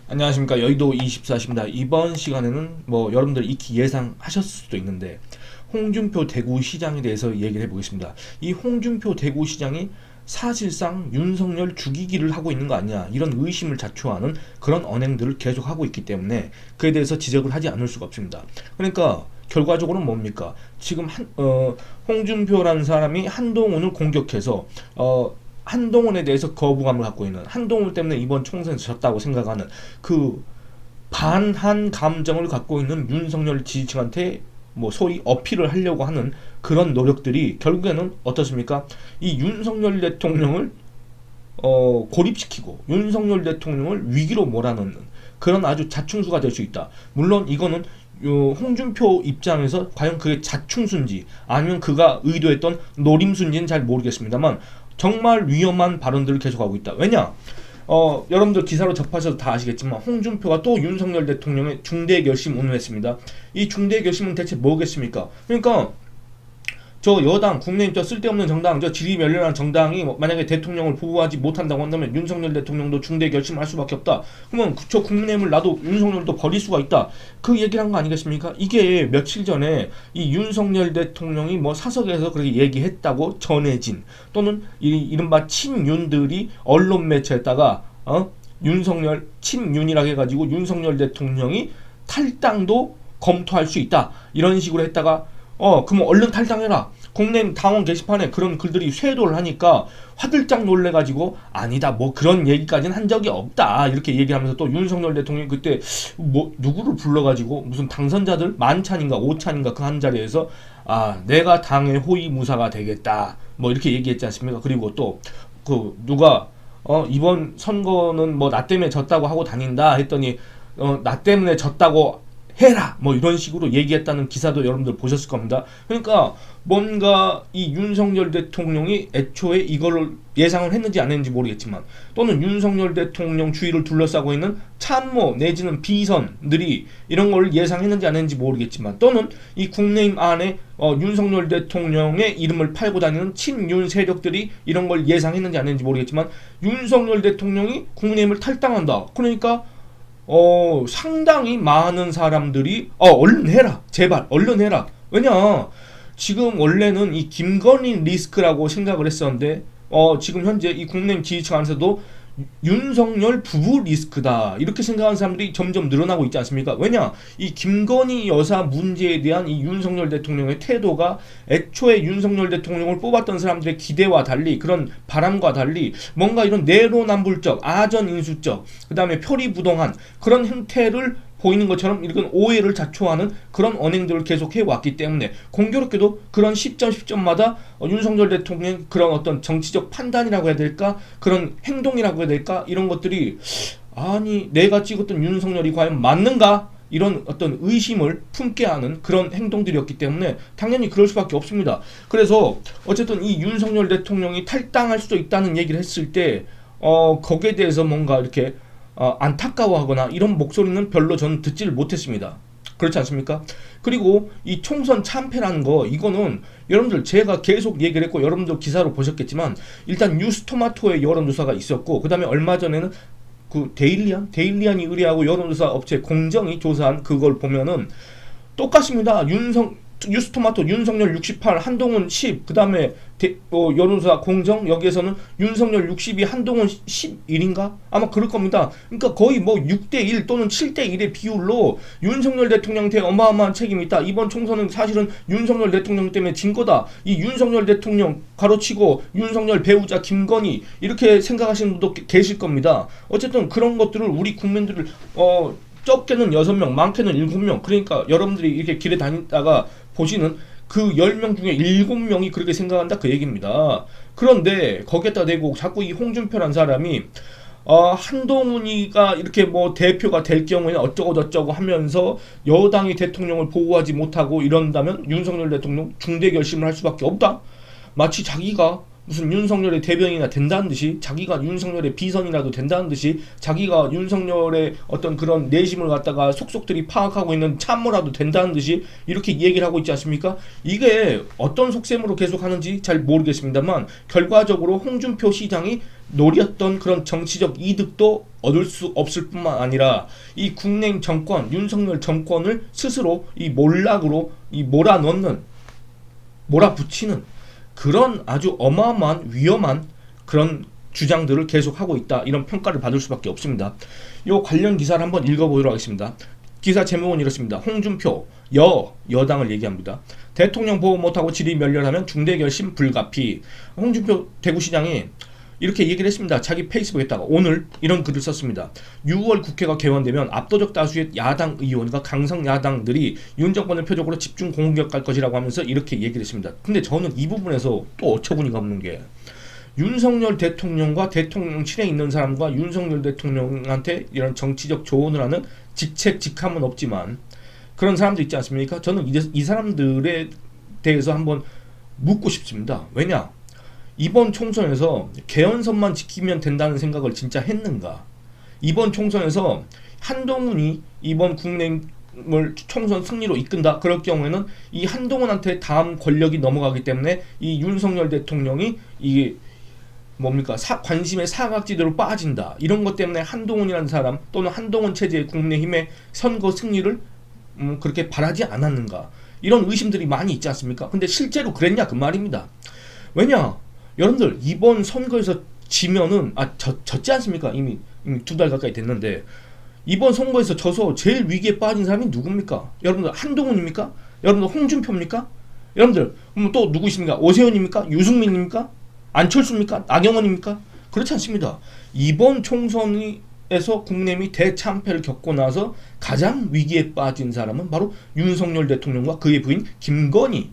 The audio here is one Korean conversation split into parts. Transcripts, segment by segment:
안녕하십니까, 여의도 24시입니다. 이번 시간에는 여러분들 익히 예상하셨을 수도 있는데 홍준표 대구시장에 대해서 얘기를 해보겠습니다. 이 홍준표 대구시장이 사실상 윤석열 죽이기를 하고 있는 거 아니냐, 이런 의심을 자초하는 그런 언행들을 계속하고 있기 때문에 그에 대해서 지적을 하지 않을 수가 없습니다. 그러니까 결과적으로는 뭡니까? 지금 홍준표라는 사람이 한동훈을 공격해서 한동훈에 대해서 거부감을 갖고 있는, 한동훈 때문에 이번 총선에서 졌다고 생각하는 그 반한 감정을 갖고 있는 윤석열 지지층한테 소위 어필을 하려고 하는 그런 노력들이 결국에는 어떻습니까? 이 윤석열 대통령을 고립시키고 윤석열 대통령을 위기로 몰아넣는 그런 아주 자충수가 될 수 있다. 물론 이거는 홍준표 입장에서 과연 그게 자충수인지 아니면 그가 의도했던 노림수인지는 잘 모르겠습니다만 정말 위험한 발언들을 계속하고 있다. 왜냐? 여러분들 기사로 접하셔서 다 아시겠지만 홍준표가 또 윤석열 대통령의 중대 결심 운운했습니다. 이 중대 결심은 대체 뭐겠습니까? 그러니까 저 여당, 국내임 저 쓸데없는 정당, 저 지리멸렬한 정당이 만약에 대통령을 보호하지 못한다고 한다면 윤석열 대통령도 중대 결심을 할 수밖에 없다. 그러면 저 국내임을 나도 윤석열도 버릴 수가 있다. 그 얘기를 한 거 아니겠습니까? 이게 며칠 전에 이 윤석열 대통령이 사석에서 그렇게 얘기했다고 전해진, 또는 이른바 친윤들이 언론 매체에다가 윤석열 친윤이라고 해가지고 윤석열 대통령이 탈당도 검토할 수 있다, 이런 식으로 했다가 그럼 얼른 탈당해라, 국내 당원 게시판에 그런 글들이 쇄도를 하니까 화들짝 놀래가지고 아니다, 그런 얘기까지는 한 적이 없다, 이렇게 얘기하면서 또 윤석열 대통령이 그때 누구를 불러가지고 무슨 당선자들 만찬인가 오찬인가 그 한 자리에서 내가 당의 호위무사가 되겠다 이렇게 얘기했지 않습니까? 그리고 또 누가 이번 선거는 나 때문에 졌다고 하고 다닌다 했더니 나 때문에 졌다고 해라 이런 식으로 얘기했다는 기사도 여러분들 보셨을 겁니다. 그러니까 뭔가 이 윤석열 대통령이 애초에 이거를 예상을 했는지 안 했는지 모르겠지만, 또는 윤석열 대통령 주위를 둘러싸고 있는 참모 내지는 비선들이 이런 걸 예상했는지 안 했는지 모르겠지만, 또는 이 국내임 안에 윤석열 대통령의 이름을 팔고 다니는 친윤 세력들이 이런 걸 예상했는지 안 했는지 모르겠지만 윤석열 대통령이 국내임을 탈당한다. 그러니까 상당히 많은 사람들이 얼른 해라, 제발 얼른 해라. 왜냐, 지금 원래는 이 김건희 리스크라고 생각을 했었는데 지금 현재 이 국내 지지층 안에서도 윤석열 부부 리스크다, 이렇게 생각하는 사람들이 점점 늘어나고 있지 않습니까? 왜냐, 이 김건희 여사 문제에 대한 이 윤석열 대통령의 태도가 애초에 윤석열 대통령을 뽑았던 사람들의 기대와 달리, 그런 바람과 달리 뭔가 이런 내로남불적, 아전인수적, 그 다음에 표리부동한 그런 형태를 보이는 것처럼 이런 오해를 자초하는 그런 언행들을 계속 해왔기 때문에 공교롭게도 그런 시점마다 윤석열 대통령의 그런 어떤 정치적 판단이라고 해야 될까, 그런 행동이라고 해야 될까, 이런 것들이 아니 내가 찍었던 윤석열이 과연 맞는가, 이런 어떤 의심을 품게 하는 그런 행동들이었기 때문에 당연히 그럴 수밖에 없습니다. 그래서 어쨌든 이 윤석열 대통령이 탈당할 수도 있다는 얘기를 했을 때 거기에 대해서 뭔가 이렇게 안타까워하거나 이런 목소리는 별로 저는 듣지를 못했습니다. 그렇지 않습니까? 그리고 이 총선 참패라는 거, 이거는 여러분들 제가 계속 얘기를 했고 여러분들 기사로 보셨겠지만, 일단 뉴스토마토의 여론조사가 있었고, 그 다음에 얼마 전에는 그 데일리안이 의뢰하고 여론조사 업체 공정이 조사한 그걸 보면은 똑같습니다. 뉴스토마토 윤석열 68, 한동훈 10, 그 다음에 여론조사 공정, 여기에서는 윤석열 60이 한동훈 11인가? 아마 그럴 겁니다. 그러니까 거의 6대1 또는 7대1의 비율로 윤석열 대통령한테 어마어마한 책임이 있다. 이번 총선은 사실은 윤석열 대통령 때문에 진 거다. 이 윤석열 대통령 가로치고 윤석열 배우자 김건희, 이렇게 생각하시는 분도 계실 겁니다. 어쨌든 그런 것들을 우리 국민들을 적게는 6명, 많게는 7명, 그러니까 여러분들이 이렇게 길에 다니다가 보시는 그 10명 중에 7명이 그렇게 생각한다, 그 얘기입니다. 그런데 거기에다 대고 자꾸 이 홍준표란 사람이 한동훈이가 이렇게 대표가 될 경우에는 어쩌고 하면서 여당이 대통령을 보호하지 못하고 이런다면 윤석열 대통령 중대 결심을 할 수밖에 없다. 마치 자기가 무슨 윤석열의 대변인이나 된다는 듯이, 자기가 윤석열의 비선이라도 된다는 듯이, 자기가 윤석열의 어떤 그런 내심을 갖다가 속속들이 파악하고 있는 참모라도 된다는 듯이 이렇게 얘기를 하고 있지 않습니까? 이게 어떤 속셈으로 계속 하는지 잘 모르겠습니다만 결과적으로 홍준표 시장이 노렸던 그런 정치적 이득도 얻을 수 없을 뿐만 아니라 이 국내임 정권, 윤석열 정권을 스스로 이 몰락으로 이 몰아넣는, 몰아붙이는 그런 아주 어마어마한 위험한 그런 주장들을 계속하고 있다. 이런 평가를 받을 수밖에 없습니다. 이 관련 기사를 한번 읽어보도록 하겠습니다. 기사 제목은 이렇습니다. 홍준표 여당을 얘기합니다. 대통령 보호 못하고 질의 멸렬하면 중대 결심 불가피. 홍준표 대구시장이 이렇게 얘기를 했습니다. 자기 페이스북에다가 오늘 이런 글을 썼습니다. 6월 국회가 개원되면 압도적 다수의 야당 의원과 강성 야당들이 윤 정권을 표적으로 집중 공격할 것이라고 하면서 이렇게 얘기를 했습니다. 근데 저는 이 부분에서 또 어처구니가 없는 게, 윤석열 대통령과 대통령실에 있는 사람과 윤석열 대통령한테 이런 정치적 조언을 하는 직책 직함은 없지만 그런 사람들 있지 않습니까? 저는 이 사람들에 대해서 한번 묻고 싶습니다. 왜냐? 이번 총선에서 개헌선만 지키면 된다는 생각을 진짜 했는가? 이번 총선에서 한동훈이 이번 국내임을 총선 승리로 이끈다. 그럴 경우에는 이 한동훈한테 다음 권력이 넘어가기 때문에 이 윤석열 대통령이 이게 뭡니까? 관심의 사각지대로 빠진다. 이런 것 때문에 한동훈이라는 사람 또는 한동훈 체제의 국내힘의 선거 승리를 그렇게 바라지 않았는가? 이런 의심들이 많이 있지 않습니까? 근데 실제로 그랬냐? 그 말입니다. 왜냐? 여러분들 이번 선거에서 지면은 졌지 않습니까? 이미 2달 가까이 됐는데 이번 선거에서 져서 제일 위기에 빠진 사람이 누굽니까? 여러분들 한동훈입니까? 여러분들 홍준표입니까? 여러분들 또 누구십니까? 오세훈입니까? 유승민입니까? 안철수입니까? 나경원입니까? 그렇지 않습니다. 이번 총선에서 국내미 대참패를 겪고 나서 가장 위기에 빠진 사람은 바로 윤석열 대통령과 그의 부인 김건희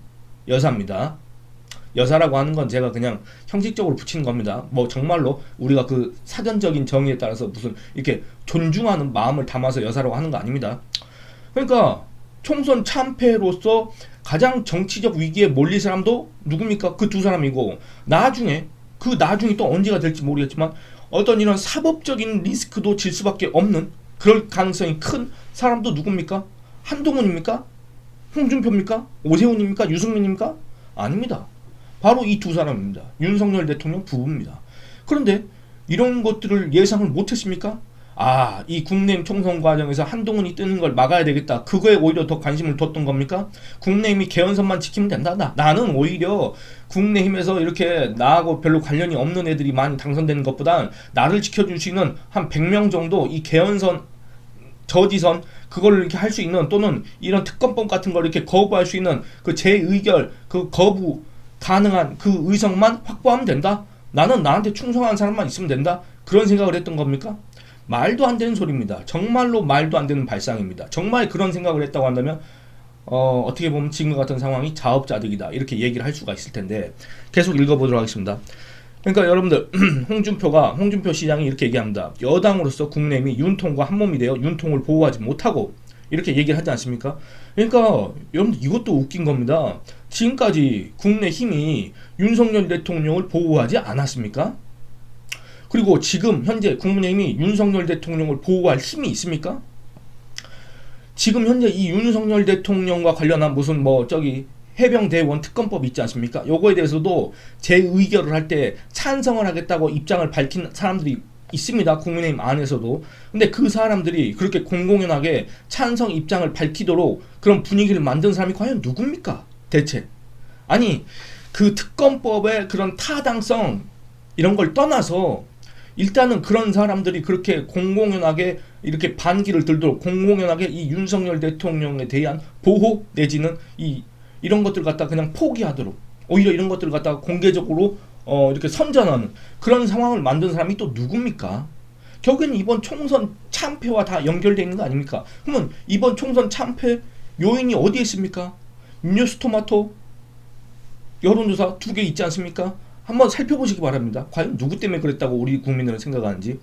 여사입니다. 여사라고 하는 건 제가 그냥 형식적으로 붙이는 겁니다. 뭐 정말로 우리가 그 사전적인 정의에 따라서 무슨 이렇게 존중하는 마음을 담아서 여사라고 하는 거 아닙니다. 그러니까 총선 참패로서 가장 정치적 위기에 몰릴 사람도 누굽니까? 그 두 사람이고, 나중에 그 나중이 또 언제가 될지 모르겠지만 어떤 이런 사법적인 리스크도 질 수밖에 없는 그럴 가능성이 큰 사람도 누굽니까? 한동훈입니까? 홍준표입니까? 오세훈입니까? 유승민입니까? 아닙니다. 바로 이 두 사람입니다. 윤석열 대통령 부부입니다. 그런데 이런 것들을 예상을 못했습니까? 이 국내임 총선 과정에서 한동훈이 뜨는 걸 막아야 되겠다. 그거에 오히려 더 관심을 뒀던 겁니까? 국내임이 개헌선만 지키면 된다. 나는 오히려 국내힘에서 이렇게 나하고 별로 관련이 없는 애들이 많이 당선되는 것보단 나를 지켜줄 수 있는 한 100명 정도 이 개헌선, 저지선 그걸 이렇게 할 수 있는, 또는 이런 특검법 같은 걸 이렇게 거부할 수 있는 그 재의결, 그 거부 가능한 그 의석만 확보하면 된다. 나는 나한테 충성한 사람만 있으면 된다. 그런 생각을 했던 겁니까? 말도 안 되는 소리입니다. 정말로 말도 안 되는 발상입니다. 정말 그런 생각을 했다고 한다면 어떻게 보면 지금 같은 상황이 자업자득이다. 이렇게 얘기를 할 수가 있을 텐데 계속 읽어보도록 하겠습니다. 그러니까 여러분들 홍준표 시장이 이렇게 얘기합니다. 여당으로서 국내임이 윤통과 한몸이 되어 윤통을 보호하지 못하고 이렇게 얘기를 하지 않습니까? 그러니까 여러분들 이것도 웃긴 겁니다. 지금까지 국내힘이 윤석열 대통령을 보호하지 않았습니까? 그리고 지금 현재 국민의힘이 윤석열 대통령을 보호할 힘이 있습니까? 지금 현재 이 윤석열 대통령과 관련한 무슨 해병대원 특검법 있지 않습니까? 요거에 대해서도 재의결을 할 때 찬성을 하겠다고 입장을 밝힌 사람들이 있습니다. 국민의힘 안에서도. 근데 그 사람들이 그렇게 공공연하게 찬성 입장을 밝히도록 그런 분위기를 만든 사람이 과연 누굽니까? 대체. 아니, 그 특검법의 그런 타당성 이런 걸 떠나서 일단은 그런 사람들이 그렇게 공공연하게 이렇게 반기를 들도록 공공연하게 이 윤석열 대통령에 대한 보호 내지는 이런 것들 갖다 그냥 포기하도록, 오히려 이런 것들 갖다가 공개적으로 이렇게 선전하는 그런 상황을 만든 사람이 또 누굽니까? 결국에는 이번 총선 참패와 다 연결되어 있는 거 아닙니까? 그러면 이번 총선 참패 요인이 어디에 있습니까? 뉴스토마토 여론조사 2개 있지 않습니까? 한번 살펴보시기 바랍니다. 과연 누구 때문에 그랬다고 우리 국민들은 생각하는지.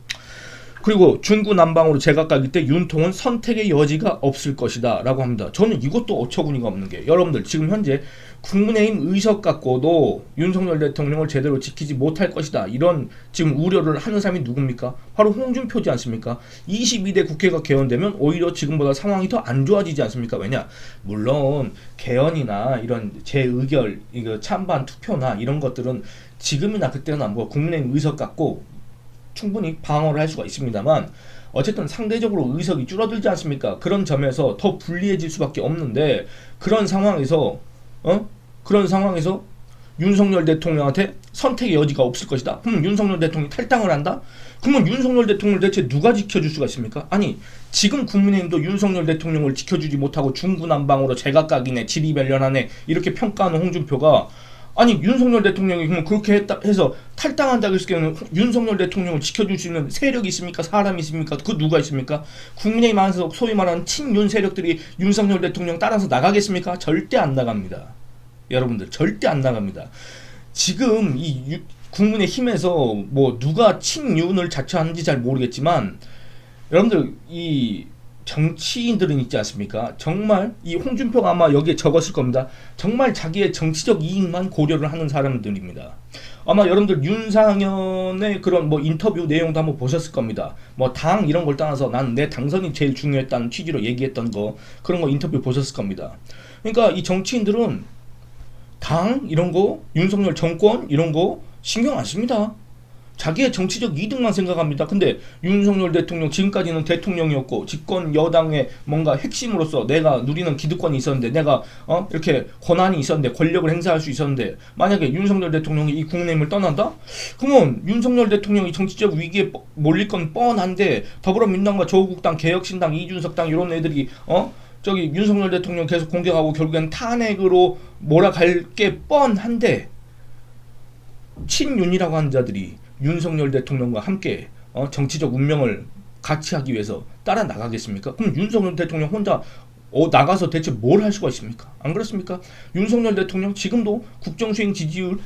그리고 중구난방으로 제각각일 때 윤통은 선택의 여지가 없을 것이다 라고 합니다. 저는 이것도 어처구니가 없는 게, 여러분들 지금 현재 국민의힘 의석 갖고도 윤석열 대통령을 제대로 지키지 못할 것이다, 이런 지금 우려를 하는 사람이 누굽니까? 바로 홍준표지 않습니까? 22대 국회가 개헌되면 오히려 지금보다 상황이 더 안 좋아지지 않습니까? 왜냐? 물론 개헌이나 이런 재의결, 찬반 투표나 이런 것들은 지금이나 그때나 국민의힘 의석 갖고 충분히 방어를 할 수가 있습니다만 어쨌든 상대적으로 의석이 줄어들지 않습니까? 그런 점에서 더 불리해질 수밖에 없는데 그런 상황에서 윤석열 대통령한테 선택의 여지가 없을 것이다. 그럼 윤석열 대통령이 탈당을 한다? 그러면 윤석열 대통령을 대체 누가 지켜줄 수가 있습니까? 아니 지금 국민의힘도 윤석열 대통령을 지켜주지 못하고 중구난방으로 제각각이네 지리멸렬하네 이렇게 평가하는 홍준표가 아니 윤석열 대통령이 그러면 그렇게 했다 해서 탈당한다고 했을 경우는 윤석열 대통령을 지켜줄 수 있는 세력이 있습니까? 사람이 있습니까? 그 누가 있습니까? 국민의힘 안에서 소위 말하는 친윤 세력들이 윤석열 대통령 따라서 나가겠습니까? 절대 안 나갑니다. 여러분들 절대 안 나갑니다. 지금 이 국민의힘에서 뭐 누가 친윤을 자처하는지 잘 모르겠지만 여러분들 이 정치인들은 있지 않습니까? 정말 이 홍준표가 아마 여기에 적었을 겁니다. 정말 자기의 정치적 이익만 고려를 하는 사람들입니다. 아마 여러분들 윤상현의 그런 뭐 인터뷰 내용도 한번 보셨을 겁니다. 뭐 당 이런 걸 떠나서 난 내 당선이 제일 중요했다는 취지로 얘기했던 거 그런 거 인터뷰 보셨을 겁니다. 그러니까 이 정치인들은 당 이런 거 윤석열 정권 이런 거 신경 안 씁니다. 자기의 정치적 이득만 생각합니다. 근데 윤석열 대통령 지금까지는 대통령이었고 집권 여당의 뭔가 핵심으로서 내가 누리는 기득권이 있었는데 내가 이렇게 권한이 있었는데 권력을 행사할 수 있었는데 만약에 윤석열 대통령이 이 국민의힘을 떠난다? 그러면 윤석열 대통령이 정치적 위기에 몰릴 건 뻔한데 더불어민주당과 조국당, 개혁신당, 이준석 당 이런 애들이 저기 윤석열 대통령 계속 공격하고 결국엔 탄핵으로 몰아갈 게 뻔한데 친윤이라고 하는 자들이 윤석열 대통령과 함께 정치적 운명을 같이 하기 위해서 따라 나가겠습니까? 그럼 윤석열 대통령 혼자 나가서 대체 뭘 할 수가 있습니까? 안 그렇습니까? 윤석열 대통령 지금도 국정수행 지지율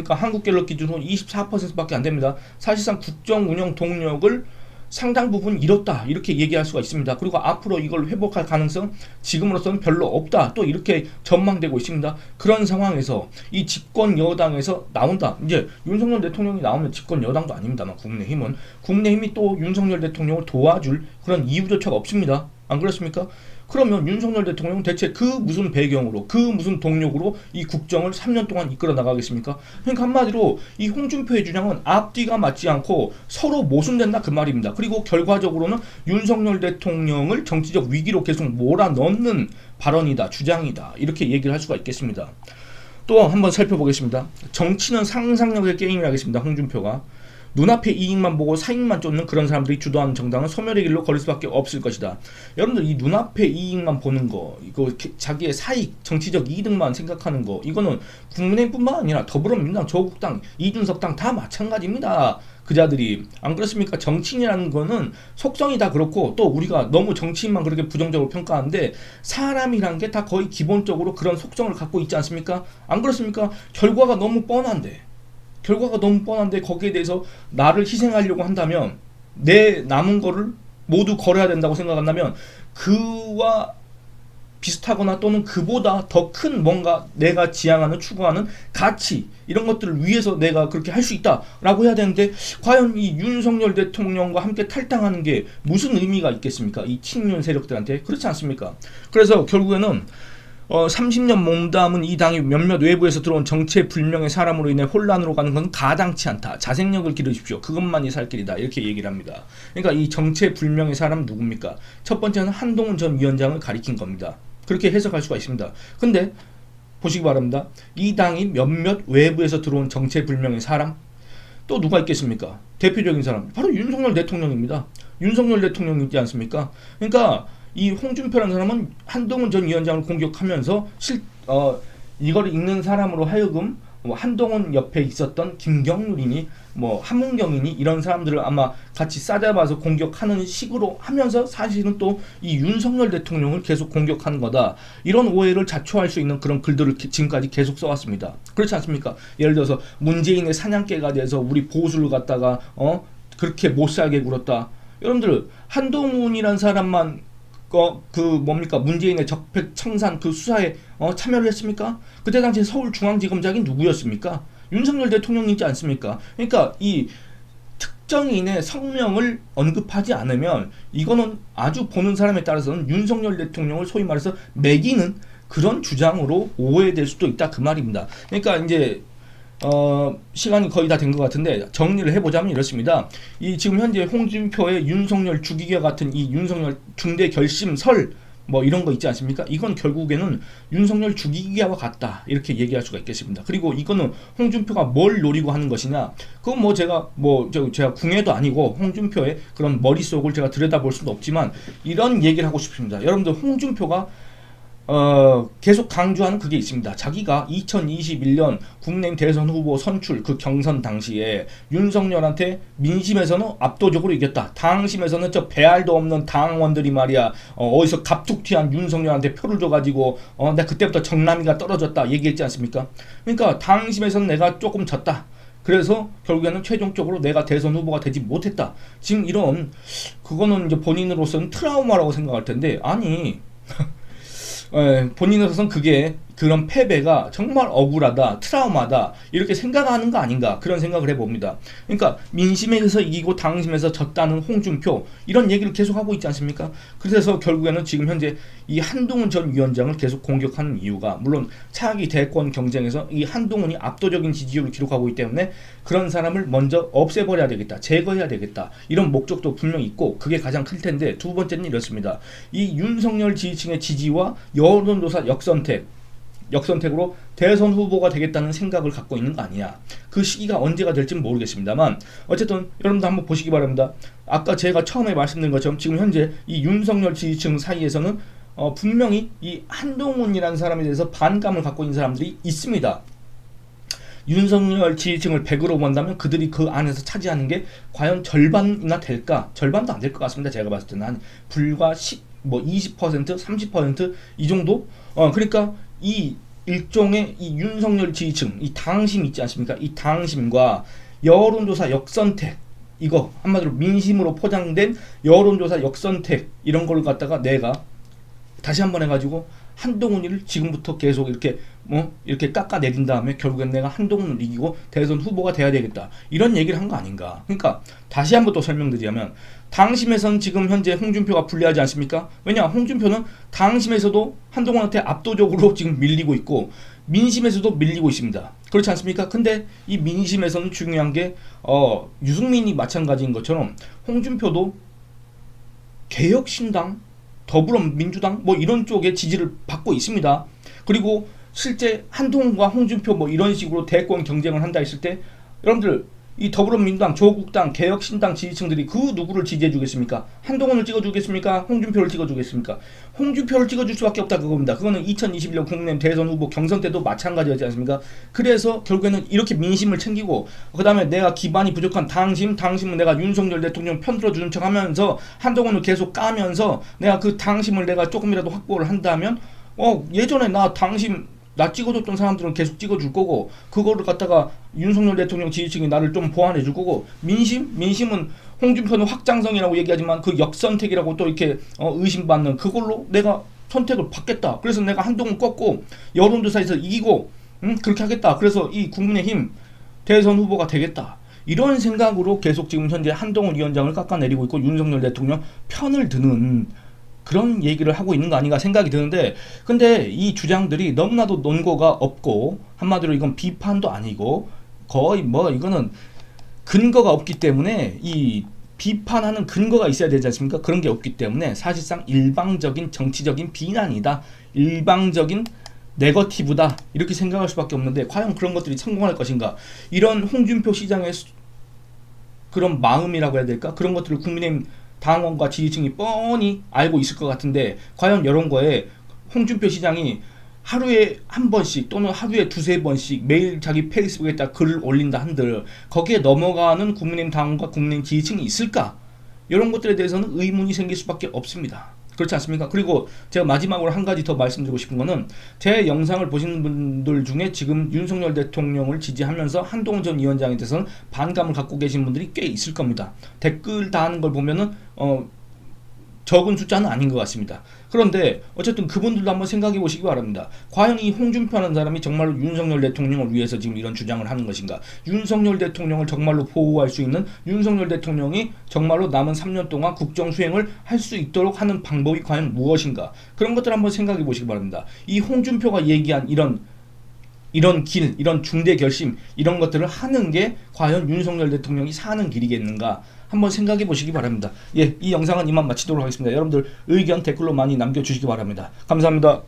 한국갤럽 기준으로 24%밖에 안 됩니다. 사실상 국정 운영 동력을 상당 부분 잃었다 이렇게 얘기할 수가 있습니다. 그리고 앞으로 이걸 회복할 가능성 지금으로서는 별로 없다 또 이렇게 전망되고 있습니다. 그런 상황에서 이 집권 여당에서 나온다. 이제 윤석열 대통령이 나오면 집권 여당도 아닙니다만 국민의힘이 또 윤석열 대통령을 도와줄 그런 이유조차가 없습니다. 안 그렇습니까? 그러면 윤석열 대통령은 대체 그 무슨 배경으로 그 무슨 동력으로 이 국정을 3년 동안 이끌어 나가겠습니까? 그러니까 한마디로 이 홍준표의 주장은 앞뒤가 맞지 않고 서로 모순된다 그 말입니다. 그리고 결과적으로는 윤석열 대통령을 정치적 위기로 계속 몰아넣는 발언이다 주장이다 이렇게 얘기를 할 수가 있겠습니다. 또 한번 살펴보겠습니다. 정치는 상상력의 게임이라겠습니다. 홍준표가 눈앞의 이익만 보고 사익만 쫓는 그런 사람들이 주도하는 정당은 소멸의 길로 걸을 수밖에 없을 것이다. 여러분들 이 눈앞의 이익만 보는 거 이거 자기의 사익 정치적 이득만 생각하는 거 이거는 국민의힘뿐만 아니라 더불어민주당 조국당 이준석 당 다 마찬가지입니다. 그자들이 안 그렇습니까? 정치인이라는 거는 속성이 다 그렇고 또 우리가 너무 정치인만 그렇게 부정적으로 평가하는데 사람이란 게 다 거의 기본적으로 그런 속성을 갖고 있지 않습니까? 안 그렇습니까? 결과가 너무 뻔한데 거기에 대해서 나를 희생하려고 한다면 내 남은 거를 모두 걸어야 된다고 생각한다면 그와 비슷하거나 또는 그보다 더 큰 뭔가 내가 지향하는 추구하는 가치 이런 것들을 위해서 내가 그렇게 할 수 있다라고 해야 되는데 과연 이 윤석열 대통령과 함께 탈당하는 게 무슨 의미가 있겠습니까? 이 친윤 세력들한테 그렇지 않습니까? 그래서 결국에는 30년 몸담은 이 당이 몇몇 외부에서 들어온 정체불명의 사람으로 인해 혼란으로 가는 건 가당치 않다. 자생력을 기르십시오. 그것만이 살 길이다. 이렇게 얘기를 합니다. 그러니까 이 정체불명의 사람은 누굽니까? 첫 번째는 한동훈 전 위원장을 가리킨 겁니다. 그렇게 해석할 수가 있습니다. 근데 보시기 바랍니다. 이 당이 몇몇 외부에서 들어온 정체불명의 사람 또 누가 있겠습니까? 대표적인 사람 바로 윤석열 대통령입니다. 윤석열 대통령이지 않습니까? 그러니까 이 홍준표라는 사람은 한동훈 전 위원장을 공격하면서 이걸 읽는 사람으로 하여금 한동훈 옆에 있었던 김경률이니 한문경이니 이런 사람들을 아마 같이 싸잡아서 공격하는 식으로 하면서 사실은 또 이 윤석열 대통령을 계속 공격하는 거다. 이런 오해를 자초할 수 있는 그런 글들을 지금까지 계속 써왔습니다. 그렇지 않습니까? 예를 들어서 문재인의 사냥개가 돼서 우리 보수를 갖다가 그렇게 못살게 굴었다. 여러분들 한동훈이란 사람만 문재인의 적폐 청산 그 수사에 참여를 했습니까? 그때 당시 서울중앙지검장이 누구였습니까? 윤석열 대통령이지 않습니까? 그러니까 이 특정인의 성명을 언급하지 않으면 이거는 아주 보는 사람에 따라서는 윤석열 대통령을 소위 말해서 매기는 그런 주장으로 오해될 수도 있다 그 말입니다. 그러니까 이제 시간이 거의 다 된 것 같은데 정리를 해보자면 이렇습니다. 이 지금 현재 홍준표의 윤석열 죽이기와 같은 이 윤석열 중대 결심설 뭐 이런 거 있지 않습니까? 이건 결국에는 윤석열 죽이기와 같다 이렇게 얘기할 수가 있겠습니다. 그리고 이거는 홍준표가 뭘 노리고 하는 것이냐? 그건 뭐 제가 궁예도 아니고 홍준표의 그런 머릿속을 제가 들여다볼 수는 없지만 이런 얘기를 하고 싶습니다. 여러분들 홍준표가 계속 강조하는 그게 있습니다. 자기가 2021년 국내의원 대선 후보 선출 그 경선 당시에 윤석열한테 민심에서는 압도적으로 이겼다. 당심에서는 저 배알도 없는 당원들이 말이야 어디서 갑툭튀한 윤석열한테 표를 줘가지고 나 그때부터 정남이가 떨어졌다 얘기했지 않습니까? 그러니까 당심에서는 내가 조금 졌다. 그래서 결국에는 최종적으로 내가 대선 후보가 되지 못했다. 지금 이런 그거는 이제 본인으로서는 트라우마라고 생각할 텐데 아니 본인으로서는 그게 그런 패배가 정말 억울하다, 트라우마다 이렇게 생각하는 거 아닌가 그런 생각을 해봅니다. 그러니까 민심에서 이기고 당심에서 졌다는 홍준표 이런 얘기를 계속하고 있지 않습니까? 그래서 결국에는 지금 현재 이 한동훈 전 위원장을 계속 공격하는 이유가 물론 차기 대권 경쟁에서 이 한동훈이 압도적인 지지율을 기록하고 있기 때문에 그런 사람을 먼저 없애버려야 되겠다, 제거해야 되겠다 이런 목적도 분명히 있고 그게 가장 클 텐데 두 번째는 이렇습니다. 이 윤석열 지지층의 지지와 여론조사 역선택으로 대선 후보가 되겠다는 생각을 갖고 있는 거 아니냐. 그 시기가 언제가 될지는 모르겠습니다만 어쨌든 여러분도 한번 보시기 바랍니다. 아까 제가 처음에 말씀드린 것처럼 지금 현재 이 윤석열 지지층 사이에서는 분명히 이 한동훈이라는 사람에 대해서 반감을 갖고 있는 사람들이 있습니다. 윤석열 지지층을 100으로 본다면 그들이 그 안에서 차지하는 게 과연 절반이나 될까? 절반도 안 될 것 같습니다. 제가 봤을 때는 한 불과 20%, 30%이 정도? 그러니까 이 일종의 이 윤석열 지지층, 이 당심 있지 않습니까? 이 당심과 여론조사 역선택, 이거 한마디로 민심으로 포장된 여론조사 역선택 이런 걸 갖다가 내가 다시 한번 해가지고 한동훈이를 지금부터 계속 이렇게 깎아내린 다음에 결국엔 내가 한동훈을 이기고 대선 후보가 돼야 되겠다 이런 얘기를 한 거 아닌가. 그러니까 다시 한번 또 설명드리자면 당심에서는 지금 현재 홍준표가 불리하지 않습니까? 왜냐 홍준표는 당심에서도 한동훈한테 압도적으로 지금 밀리고 있고 민심에서도 밀리고 있습니다. 그렇지 않습니까? 근데 이 민심에서는 중요한 게 유승민이 마찬가지인 것처럼 홍준표도 개혁신당 더불어민주당 뭐 이런 쪽의 지지를 받고 있습니다. 그리고 실제 한동훈과 홍준표 뭐 이런 식으로 대권 경쟁을 한다 했을 때 여러분들 이 더불어민주당, 조국당, 개혁신당 지지층들이 그 누구를 지지해 주겠습니까? 한동훈을 찍어주겠습니까? 홍준표를 찍어주겠습니까? 홍준표를 찍어줄 수밖에 없다 그겁니다. 그거는 2021년 국내의원 대선 후보 경선 때도 마찬가지였지 않습니까? 그래서 결국에는 이렇게 민심을 챙기고 그 다음에 내가 기반이 부족한 당심은 내가 윤석열 대통령 편들어주는 척 하면서 한동훈을 계속 까면서 내가 그 당심을 내가 조금이라도 확보를 한다면 예전에 나 찍어줬던 사람들은 계속 찍어줄 거고 그거를 갖다가 윤석열 대통령 지지층이 나를 좀 보완해 줄 거고 민심은 홍준표는 확장성이라고 얘기하지만 그 역선택이라고 또 이렇게 의심받는 그걸로 내가 선택을 받겠다. 그래서 내가 한동훈 꺾고 여론조사에서 이기고 그렇게 하겠다. 그래서 이 국민의힘 대선 후보가 되겠다. 이런 생각으로 계속 지금 현재 한동훈 위원장을 깎아내리고 있고 윤석열 대통령 편을 드는 그런 얘기를 하고 있는 거 아닌가 생각이 드는데 근데 이 주장들이 너무나도 논거가 없고 한마디로 이건 비판도 아니고 거의 이거는 근거가 없기 때문에 이 비판하는 근거가 있어야 되지 않습니까? 그런 게 없기 때문에 사실상 일방적인 정치적인 비난이다. 일방적인 네거티브다. 이렇게 생각할 수밖에 없는데 과연 그런 것들이 성공할 것인가? 이런 홍준표 시장의 그런 마음이라고 해야 될까? 그런 것들을 국민의힘 당원과 지지층이 뻔히 알고 있을 것 같은데 과연 이런 거에 홍준표 시장이 하루에 한 번씩 또는 하루에 두세 번씩 매일 자기 페이스북에다 글을 올린다 한들 거기에 넘어가는 국민의힘 당원과 국민의힘 지지층이 있을까? 이런 것들에 대해서는 의문이 생길 수밖에 없습니다. 그렇지 않습니까? 그리고 제가 마지막으로 한 가지 더 말씀드리고 싶은 거는 제 영상을 보시는 분들 중에 지금 윤석열 대통령을 지지하면서 한동훈 전 위원장에 대해서는 반감을 갖고 계신 분들이 꽤 있을 겁니다. 댓글 다하는 걸 보면은 적은 숫자는 아닌 것 같습니다. 그런데 어쨌든 그분들도 한번 생각해 보시기 바랍니다. 과연 이 홍준표라는 사람이 정말로 윤석열 대통령을 위해서 지금 이런 주장을 하는 것인가? 윤석열 대통령을 정말로 보호할 수 있는 윤석열 대통령이 정말로 남은 3년 동안 국정 수행을 할 수 있도록 하는 방법이 과연 무엇인가? 그런 것들 한번 생각해 보시기 바랍니다. 이 홍준표가 얘기한 이런 이런 길, 이런 중대 결심, 이런 것들을 하는 게 과연 윤석열 대통령이 사는 길이겠는가 한번 생각해 보시기 바랍니다. 예, 이 영상은 이만 마치도록 하겠습니다. 여러분들 의견 댓글로 많이 남겨주시기 바랍니다. 감사합니다.